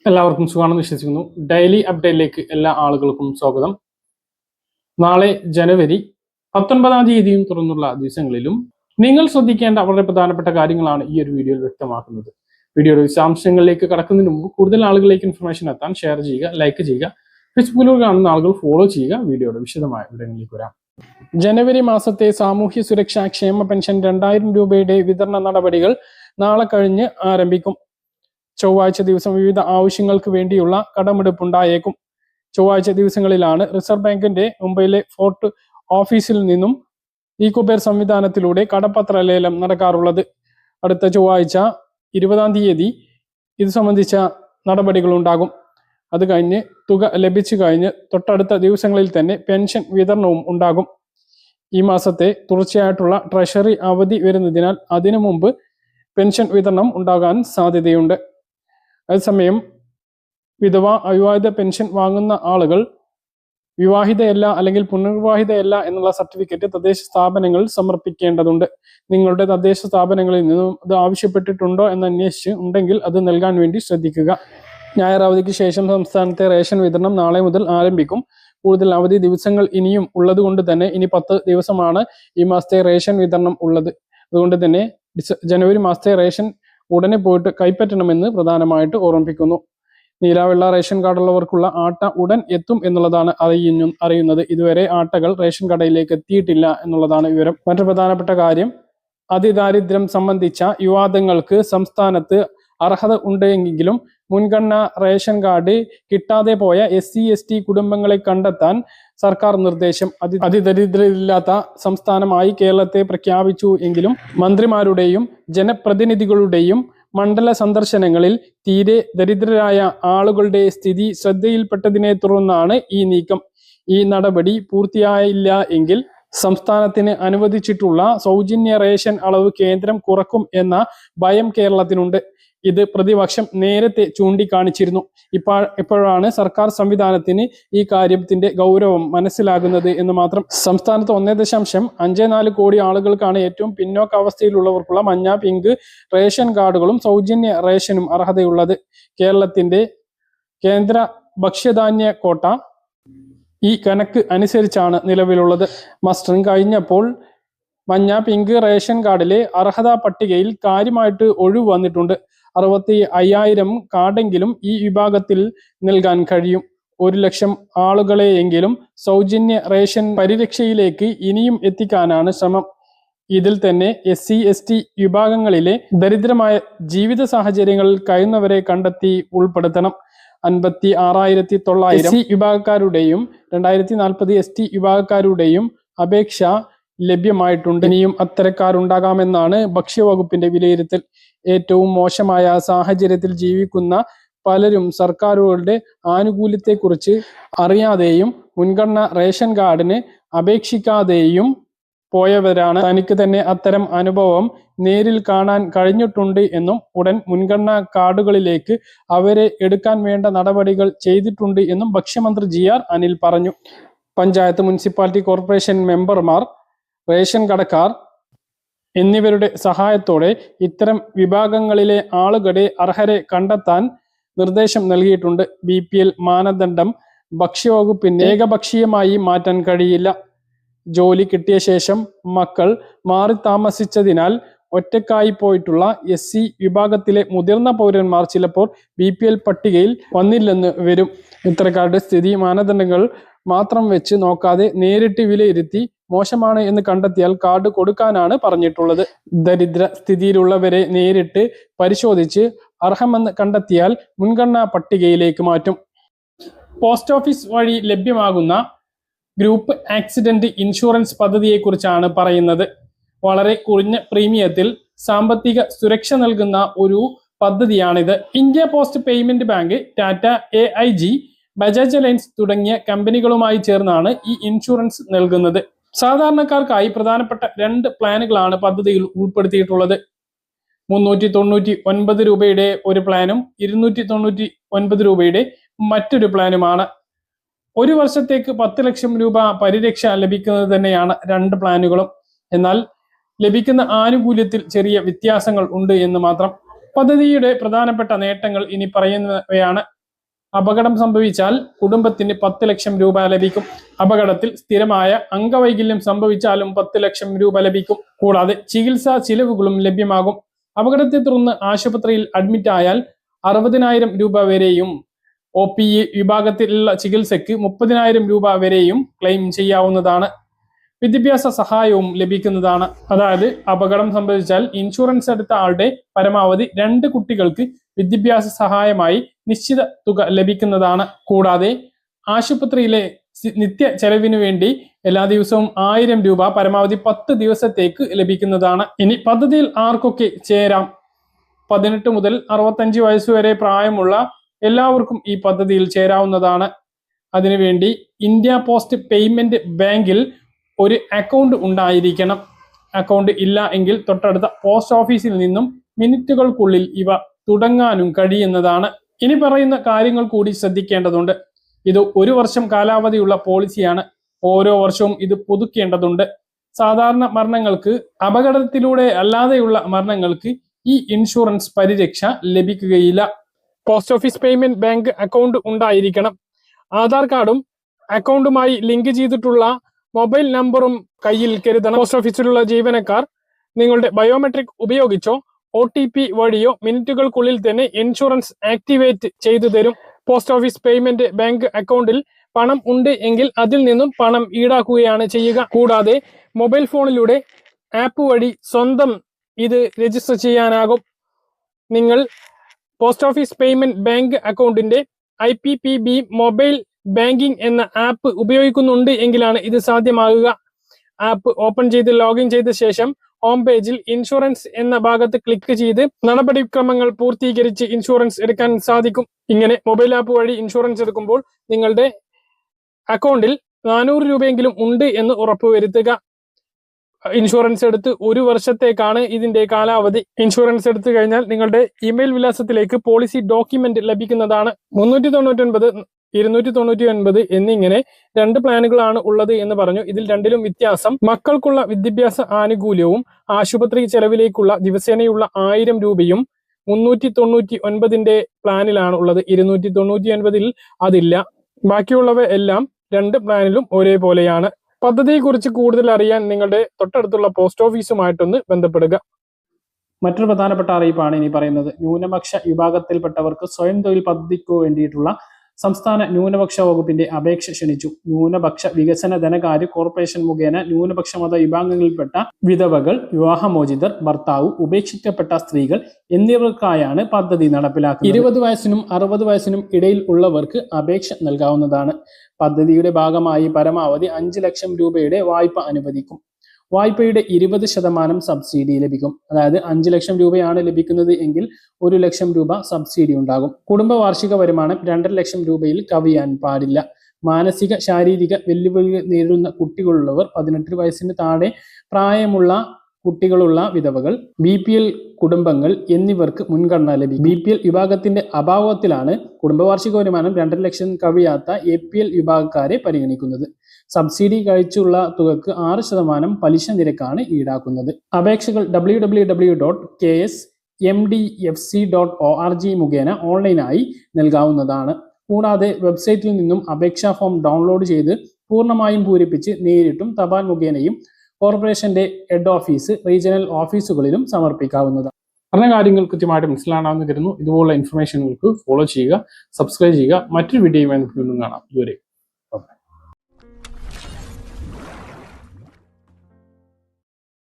എല്ലാവർക്കും സുഖമാണെന്ന് വിശ്വസിക്കുന്നു. ഡെയിലി അപ്ഡേറ്റിലേക്ക് എല്ലാ ആളുകൾക്കും സ്വാഗതം. നാളെ ജനുവരി 19 തീയതിയും തുറന്നുള്ള ദിവസങ്ങളിലും നിങ്ങൾ ശ്രദ്ധിക്കേണ്ട വളരെ പ്രധാനപ്പെട്ട കാര്യങ്ങളാണ് ഈ ഒരു വീഡിയോയിൽ വ്യക്തമാക്കുന്നത്. വീഡിയോയുടെ വിശദാംശങ്ങളിലേക്ക് കടക്കുന്നതിന് മുമ്പ് കൂടുതൽ ആളുകളിലേക്ക് ഇൻഫർമേഷൻ എത്താൻ ഷെയർ ചെയ്യുക, ലൈക്ക് ചെയ്യുക. ഫേസ്ബുക്കിലൂടെ കാണുന്ന ആളുകൾ ഫോളോ ചെയ്യുക. വീഡിയോയുടെ വിശദമായ വിവരങ്ങളിലേക്ക് വരാം. ജനുവരി മാസത്തെ സാമൂഹ്യ സുരക്ഷാ ക്ഷേമ പെൻഷൻ 2000 രൂപയുടെ വിതരണ നടപടികൾ നാളെ കഴിഞ്ഞ് ആരംഭിക്കും. ചൊവ്വാഴ്ച ദിവസം വിവിധ ആവശ്യങ്ങൾക്ക് വേണ്ടിയുള്ള കടമെടുപ്പുണ്ടായേക്കും. ചൊവ്വാഴ്ച ദിവസങ്ങളിലാണ് റിസർവ് ബാങ്കിന്റെ മുംബൈയിലെ ഫോർട്ട് ഓഫീസിൽ നിന്നും ഇ-കുബേർ സംവിധാനത്തിലൂടെ കടപ്പത്ര ലേലം നടക്കാറുള്ളത്. അടുത്ത ചൊവ്വാഴ്ച 20 തീയതി ഇത് സംബന്ധിച്ച നടപടികൾ ഉണ്ടാകും. അത് കഴിഞ്ഞ് തുക ലഭിച്ചു കഴിഞ്ഞ് തൊട്ടടുത്ത ദിവസങ്ങളിൽ തന്നെ പെൻഷൻ വിതരണവും ഉണ്ടാകും. ഈ മാസത്തെ തുടർച്ചയായിട്ടുള്ള ട്രഷറി അവധി വരുന്നതിനാൽ അതിനു മുമ്പ് പെൻഷൻ വിതരണം ഉണ്ടാകാൻ സാധ്യതയുണ്ട്. അതേസമയം വിധവ അവിവാഹിത പെൻഷൻ വാങ്ങുന്ന ആളുകൾ വിവാഹിതയല്ല അല്ലെങ്കിൽ പുനർവിവാഹിതയല്ല എന്നുള്ള സർട്ടിഫിക്കറ്റ് തദ്ദേശ സ്ഥാപനങ്ങൾ സമർപ്പിക്കേണ്ടതുണ്ട്. നിങ്ങളുടെ തദ്ദേശ സ്ഥാപനങ്ങളിൽ നിന്നും ഇത് ആവശ്യപ്പെട്ടിട്ടുണ്ടോ എന്ന് അന്വേഷിച്ച് ഉണ്ടെങ്കിൽ അത് നൽകാൻ വേണ്ടി ശ്രദ്ധിക്കുക. ഞായർ അവധിക്ക് ശേഷം സംസ്ഥാനത്തെ റേഷൻ വിതരണം നാളെ മുതൽ ആരംഭിക്കും. കൂടുതൽ അവധി ദിവസങ്ങൾ ഇനിയും ഉള്ളത് കൊണ്ട് തന്നെ ഇനി 10 ദിവസമാണ് ഈ മാസത്തെ റേഷൻ വിതരണം ഉള്ളത്. അതുകൊണ്ട് തന്നെ ജനുവരി മാസത്തെ റേഷൻ ഉടനെ പോയിട്ട് കൈപ്പറ്റണമെന്ന് പ്രധാനമായിട്ട് ഓർമ്മിപ്പിക്കുന്നു. നീലവെള്ള റേഷൻ കാർഡുള്ളവർക്കുള്ള ആട്ട ഉടൻ എത്തും എന്നുള്ളതാണ് അറിയുന്നത്. ഇതുവരെ ആട്ടകൾ റേഷൻ കടയിലേക്ക് എത്തിയിട്ടില്ല എന്നുള്ളതാണ് വിവരം. മറ്റൊരു പ്രധാനപ്പെട്ട കാര്യം, അതിദാരിദ്ര്യം സംബന്ധിച്ച വിവാദങ്ങൾക്ക് സംസ്ഥാനത്ത് അർഹത ഉണ്ടെങ്കിലും മുൻഗണന റേഷൻ കാർഡ് കിട്ടാതെ പോയ SC/ST കുടുംബങ്ങളെ കണ്ടെത്താൻ സർക്കാർ നിർദ്ദേശം. അതിദരിദ്രരില്ലാത്ത സംസ്ഥാനമായി കേരളത്തെ പ്രഖ്യാപിച്ചു എങ്കിലും മന്ത്രിമാരുടെയും ജനപ്രതിനിധികളുടെയും മണ്ഡല സന്ദർശനങ്ങളിൽ തീരെ ദരിദ്രരായ ആളുകളുടെ സ്ഥിതി ശ്രദ്ധയിൽപ്പെട്ടതിനെ തുടർന്നാണ് ഈ നീക്കം. ഈ നടപടി പൂർത്തിയായില്ല എങ്കിൽ സംസ്ഥാനത്തിന് അനുവദിച്ചിട്ടുള്ള സൗജന്യ റേഷൻ അളവ് കേന്ദ്രം കുറക്കും എന്ന ഭയം കേരളത്തിനുണ്ട്. ഇത് പ്രതിപക്ഷം നേരത്തെ ചൂണ്ടിക്കാണിച്ചിരുന്നു. ഇപ്പോഴാണ് സർക്കാർ സംവിധാനത്തിന് ഈ കാര്യത്തിന്റെ ഗൗരവം മനസ്സിലാകുന്നത് എന്ന് മാത്രം. സംസ്ഥാനത്ത് 1.54 കോടി ആളുകൾക്കാണ് ഏറ്റവും പിന്നോക്ക അവസ്ഥയിലുള്ളവർക്കുള്ള മഞ്ഞ, പിങ്ക് റേഷൻ കാർഡുകളും സൗജന്യ റേഷനും അർഹതയുള്ളത്. കേരളത്തിന്റെ കേന്ദ്ര ഭക്ഷ്യധാന്യ കോട്ട ഈ കണക്ക് അനുസരിച്ചാണ് നിലവിലുള്ളത്. മസ്റ്ററിംഗ് കഴിഞ്ഞപ്പോൾ മഞ്ഞ, പിങ്ക് റേഷൻ കാർഡിലെ അർഹതാ പട്ടികയിൽ കാര്യമായിട്ട് ഒഴിവ് വന്നിട്ടുണ്ട്. 65,000 കാർഡെങ്കിലും ഈ വിഭാഗത്തിൽ നൽകാൻ കഴിയും. 1,00,000 ആളുകളെയെങ്കിലും സൗജന്യ റേഷൻ പരിരക്ഷയിലേക്ക് ഇനിയും എത്തിക്കാനാണ് ശ്രമം. ഇതിൽ തന്നെ SC/ST വിഭാഗങ്ങളിലെ ദരിദ്രമായ ജീവിത സാഹചര്യങ്ങളിൽ കഴിയുന്നവരെ കണ്ടെത്തി ഉൾപ്പെടുത്തണം. 56,900 SC വിഭാഗക്കാരുടെയും 2040 ST വിഭാഗക്കാരുടെയും അപേക്ഷ ലഭ്യമായിട്ടുണ്ട്. ഇനിയും അത്തരക്കാരുണ്ടാകാമെന്നാണ് ഭക്ഷ്യവകുപ്പിന്റെ വിലയിരുത്തൽ. ഏറ്റവും മോശമായ സാഹചര്യത്തിൽ ജീവിക്കുന്ന പലരും സർക്കാരുകളുടെ ആനുകൂല്യത്തെക്കുറിച്ച് അറിയാതെയും മുൻഗണന റേഷൻ കാർഡിന് അപേക്ഷിക്കാതെയും പോയവരാണ്. തനിക്ക് തന്നെ അത്തരം അനുഭവം നേരിൽ കാണാൻ കഴിഞ്ഞിട്ടുണ്ട് എന്നും ഉടൻ മുൻഗണനാ കാർഡുകളിലേക്ക് അവരെ എടുക്കാൻ വേണ്ട നടപടികൾ ചെയ്തിട്ടുണ്ട് എന്നും ഭക്ഷ്യമന്ത്രി GR അനിൽ പറഞ്ഞു. പഞ്ചായത്ത്, മുനിസിപ്പാലിറ്റി കോർപ്പറേഷൻ മെമ്പർമാർ, റേഷൻ കടക്കാർ എന്നിവരുടെ സഹായത്തോടെ ഇത്തരം വിഭാഗങ്ങളിലെ ആളുകളെ അർഹരെ കണ്ടെത്താൻ നിർദ്ദേശം നൽകിയിട്ടുണ്ട്. BPL മാനദണ്ഡം ഭക്ഷ്യവകുപ്പിന് ഏകപക്ഷീയമായി മാറ്റാൻ കഴിയില്ല. ജോലി കിട്ടിയ ശേഷം മക്കൾ മാറി താമസിച്ചതിനാൽ ഒറ്റക്കായി പോയിട്ടുള്ള SC വിഭാഗത്തിലെ മുതിർന്ന പൗരന്മാർ ചിലപ്പോൾ BPL പട്ടികയിൽ വന്നില്ലെന്ന് വരും. ഇത്തരക്കാരുടെ സ്ഥിതി മാനദണ്ഡങ്ങൾ മാത്രം വെച്ച് നോക്കാതെ നേരിട്ട് വിലയിരുത്തി മോശമാണ് എന്ന് കണ്ടെത്തിയാൽ കാർഡ് കൊടുക്കാനാണ് പറഞ്ഞിട്ടുള്ളത്. ദരിദ്ര സ്ഥിതിയിലുള്ളവരെ നേരിട്ട് പരിശോധിച്ച് അർഹമെന്ന് കണ്ടെത്തിയാൽ മുൻഗണനാ പട്ടികയിലേക്ക് മാറ്റും. പോസ്റ്റ് ഓഫീസ് വഴി ലഭ്യമാകുന്ന ഗ്രൂപ്പ് ആക്സിഡന്റ് ഇൻഷുറൻസ് പദ്ധതിയെക്കുറിച്ചാണ് പറയുന്നത്. വളരെ കുറഞ്ഞ പ്രീമിയത്തിൽ സാമ്പത്തിക സുരക്ഷ നൽകുന്ന ഒരു പദ്ധതിയാണിത്. India post payment bank, Tata, AIG, Bajaj alliance തുടങ്ങിയ കമ്പനികളുമായി ചേർന്നാണ് ഈ ഇൻഷുറൻസ് നൽകുന്നത്. സാധാരണക്കാർക്കായി പ്രധാനപ്പെട്ട 2 പ്ലാനുകളാണ് പദ്ധതിയിൽ ഉൾപ്പെടുത്തിയിട്ടുള്ളത്. 399 രൂപയുടെ ഒരു പ്ലാനും 299 രൂപയുടെ മറ്റൊരു പ്ലാനുമാണ്. 1 വർഷത്തേക്ക് 10 ലക്ഷം രൂപ പരിരക്ഷ ലഭിക്കുന്നത് തന്നെയാണ് 2 പ്ലാനുകളും. എന്നാൽ ലഭിക്കുന്ന ആനുകൂല്യത്തിൽ ചെറിയ വ്യത്യാസങ്ങൾ ഉണ്ട് എന്ന് മാത്രം. പദ്ധതിയുടെ പ്രധാനപ്പെട്ട നേട്ടങ്ങൾ ഇനി പറയുന്നവയാണ്. അപകടം സംഭവിച്ചാൽ കുടുംബത്തിന് 10 ലക്ഷം രൂപ ലഭിക്കും. അപകടത്തിൽ സ്ഥിരമായ അംഗവൈകല്യം സംഭവിച്ചാലും 10 ലക്ഷം രൂപ ലഭിക്കും. കൂടാതെ ചികിത്സാ ചിലവുകളും ലഭ്യമാകും. അപകടത്തെ തുടർന്ന് ആശുപത്രിയിൽ അഡ്മിറ്റ് ആയാൽ 60,000 രൂപ വരെയും OPE വിഭാഗത്തിലുള്ള ചികിത്സയ്ക്ക് 30,000 രൂപ വരെയും ക്ലെയിം ചെയ്യാവുന്നതാണ്. വിദ്യാഭ്യാസ സഹായവും ലഭിക്കുന്നതാണ്. അതായത് അപകടം സംഭവിച്ചാൽ ഇൻഷുറൻസ് എടുത്ത ആളുടെ പരമാവധി 2 കുട്ടികൾക്ക് വിദ്യാഭ്യാസ സഹായമായി നിശ്ചിത തുക ലഭിക്കുന്നതാണ്. കൂടാതെ ആശുപത്രിയിലെ നിത്യ ചെലവിനു വേണ്ടി എല്ലാ ദിവസവും 1000 രൂപ പരമാവധി 10 ദിവസത്തേക്ക് ലഭിക്കുന്നതാണ്. ഇനി പദ്ധതിയിൽ ആർക്കൊക്കെ ചേരാം? 18 മുതൽ 65 വയസ്സുവരെ പ്രായമുള്ള എല്ലാവർക്കും ഈ പദ്ധതിയിൽ ചേരാവുന്നതാണ്. അതിനുവേണ്ടി ഇന്ത്യ പോസ്റ്റ് പേയ്മെന്റ് ബാങ്കിൽ ഒരു അക്കൗണ്ട് ഉണ്ടായിരിക്കണം. അക്കൗണ്ട് ഇല്ല എങ്കിൽ തൊട്ടടുത്ത പോസ്റ്റ് ഓഫീസിൽ നിന്നും മിനിറ്റുകൾക്കുള്ളിൽ ഇവ തുടങ്ങാനും കഴിയുന്നതാണ്. ഇനി പറയുന്ന കാര്യങ്ങൾ കൂടി ശ്രദ്ധിക്കേണ്ടതുണ്ട്. ഇത് 1 വർഷം കാലാവധിയുള്ള പോളിസിയാണ്. ഓരോ വർഷവും ഇത് പുതുക്കേണ്ടതുണ്ട്. സാധാരണ മരണങ്ങൾക്ക്, അപകടത്തിലൂടെ അല്ലാതെയുള്ള മരണങ്ങൾക്ക് ഈ ഇൻഷുറൻസ് പരിരക്ഷ ലഭിക്കുകയില്ല. Post office payment bank account ഉണ്ടായിരിക്കണം. ആധാർ കാർഡും അക്കൗണ്ടുമായി ലിങ്ക് ചെയ്തിട്ടുള്ള മൊബൈൽ നമ്പറും കയ്യിൽ കരുതണം. പോസ്റ്റ് ഓഫീസിലുള്ള ജീവനക്കാർ നിങ്ങളുടെ ബയോമെട്രിക് ഉപയോഗിച്ചോ OTP വഴിയോ മിനിറ്റുകൾക്കുള്ളിൽ തന്നെ ഇൻഷുറൻസ് ആക്ടിവേറ്റ് ചെയ്തു തരും. പോസ്റ്റ് ഓഫീസ് പേയ്മെന്റ് ബാങ്ക് അക്കൗണ്ടിൽ പണം ഉണ്ട് എങ്കിൽ അതിൽ നിന്നും പണം ഈടാക്കുകയാണ് ചെയ്യുക. കൂടാതെ മൊബൈൽ ഫോണിലൂടെ ആപ്പ് വഴി സ്വന്തം ഇത് രജിസ്റ്റർ ചെയ്യാനാകും. നിങ്ങൾ പോസ്റ്റ് ഓഫീസ് പേയ്മെന്റ് ബാങ്ക് അക്കൗണ്ടിന്റെ IPPB മൊബൈൽ ബാങ്കിംഗ് എന്ന ആപ്പ് ഉപയോഗിക്കുന്നുണ്ട് എങ്കിലാണ് ഇത് സാധ്യമാകുക. ആപ്പ് ഓപ്പൺ ചെയ്ത് ലോഗിൻ ചെയ്ത ശേഷം ഹോം പേജിൽ ഇൻഷുറൻസ് എന്ന ഭാഗത്ത് ക്ലിക്ക് ചെയ്ത് നടപടിക്രമങ്ങൾ പൂർത്തീകരിച്ച് ഇൻഷുറൻസ് എടുക്കാൻ സാധിക്കും. ഇങ്ങനെ മൊബൈൽ ആപ്പ് വഴി ഇൻഷുറൻസ് എടുക്കുമ്പോൾ നിങ്ങളുടെ അക്കൗണ്ടിൽ 400 രൂപയെങ്കിലും ഉണ്ട് എന്ന് ഉറപ്പുവരുത്തുക. ഇൻഷുറൻസ് എടുത്ത് 1 വർഷത്തേക്കാണ് ഇതിന്റെ കാലാവധി. ഇൻഷുറൻസ് എടുത്തു കഴിഞ്ഞാൽ നിങ്ങളുടെ ഇമെയിൽ വിലാസത്തിലേക്ക് പോളിസി ഡോക്യുമെന്റ് ലഭിക്കുന്നതാണ്. 399, 299 എന്നിങ്ങനെ 2 പ്ലാനുകളാണ് ഉള്ളത് എന്ന് പറഞ്ഞു. ഇതിൽ രണ്ടിലും വ്യത്യാസം മക്കൾക്കുള്ള വിദ്യാഭ്യാസ ആനുകൂല്യവും ആശുപത്രി ചെലവിലേക്കുള്ള ദിവസേനയുള്ള 1000 രൂപയും 399ന്റെ പ്ലാനിലാണ് ഉള്ളത്. 299ൽ അതില്ല. ബാക്കിയുള്ളവ എല്ലാം 2 പ്ലാനിലും ഒരേപോലെയാണ്. പദ്ധതിയെക്കുറിച്ച് കൂടുതൽ അറിയാൻ നിങ്ങളുടെ തൊട്ടടുത്തുള്ള പോസ്റ്റ് ഓഫീസുമായിട്ടൊന്ന് ബന്ധപ്പെടുക. മറ്റൊരു പ്രധാനപ്പെട്ട അറിയിപ്പാണ് ഇനി പറയുന്നത്. ന്യൂനപക്ഷ വിഭാഗത്തിൽപ്പെട്ടവർക്ക് സ്വയം തൊഴിൽ പദ്ധതിക്കു വേണ്ടിയിട്ടുള്ള സംസ്ഥാന ന്യൂനപക്ഷ വകുപ്പിന്റെ അപേക്ഷ ക്ഷണിച്ചു. ന്യൂനപക്ഷ വികസന ധനകാര്യ കോർപ്പറേഷൻ മുഖേന ന്യൂനപക്ഷ മത വിഭാഗങ്ങളിൽപ്പെട്ട വിധവകൾ, വിവാഹമോചിതർ, ഭർത്താവ് ഉപേക്ഷിക്കപ്പെട്ട സ്ത്രീകൾ എന്നിവർക്കായാണ് പദ്ധതി നടപ്പിലാക്കുന്നത്. 20 വയസ്സിനും 60 വയസ്സിനും ഇടയിൽ ഉള്ളവർക്ക് അപേക്ഷ നൽകാവുന്നതാണ്. പദ്ധതിയുടെ ഭാഗമായി പരമാവധി 5 ലക്ഷം രൂപയുടെ വായ്പ അനുവദിക്കും. വായ്പയുടെ 20% സബ്സിഡി ലഭിക്കും. അതായത് 5 ലക്ഷം രൂപയാണ് ലഭിക്കുന്നത് എങ്കിൽ 1 ലക്ഷം രൂപ സബ്സിഡി ഉണ്ടാകും. കുടുംബ വാർഷിക വരുമാനം 2.5 ലക്ഷം രൂപയിൽ കവിയാൻ പാടില്ല. മാനസിക ശാരീരിക വെല്ലുവിളികൾ നേരിടുന്ന കുട്ടികളുള്ളവർ, 18 വയസ്സിന് താഴെ പ്രായമുള്ള കുട്ടികളുള്ള വിധവകൾ, BPL കുടുംബങ്ങൾ എന്നിവർക്ക് മുൻഗണന ലഭിക്കും. BPL വിഭാഗത്തിന്റെ അഭാവത്തിലാണ് കുടുംബവാർഷിക വരുമാനം 2.5 ലക്ഷം കവിയാത്ത APL വിഭാഗക്കാരെ പരിഗണിക്കുന്നത്. സബ്സിഡി കഴിച്ചുള്ള തുകക്ക് 6% പലിശ നിരക്കാണ് ഈടാക്കുന്നത്. അപേക്ഷകൾ www.ksmdfc.org മുഖേന ഓൺലൈനായി നൽകാവുന്നതാണ്. കൂടാതെ വെബ്സൈറ്റിൽ നിന്നും അപേക്ഷാ ഫോം ഡൗൺലോഡ് ചെയ്ത് പൂർണ്ണമായും പൂരിപ്പിച്ച് നേരിട്ടും തപാൽ മുഖേനയും കോർപ്പറേഷന്റെ ഹെഡ് ഓഫീസ്, റീജിയണൽ ഓഫീസുകളിലും സമർപ്പിക്കാവുന്നതാണ്. പറഞ്ഞ കാര്യങ്ങൾ കൃത്യമായിട്ട് മനസ്സിലാണെന്ന് കരുതുന്നു. ഇതുപോലുള്ള ഇൻഫർമേഷനുകൾക്ക് ഫോളോ ചെയ്യുക, സബ്സ്ക്രൈബ് ചെയ്യുക. മറ്റൊരു വീഡിയോയുമായി നമുക്ക് വീണ്ടും കാണാം. ഇതുവരെ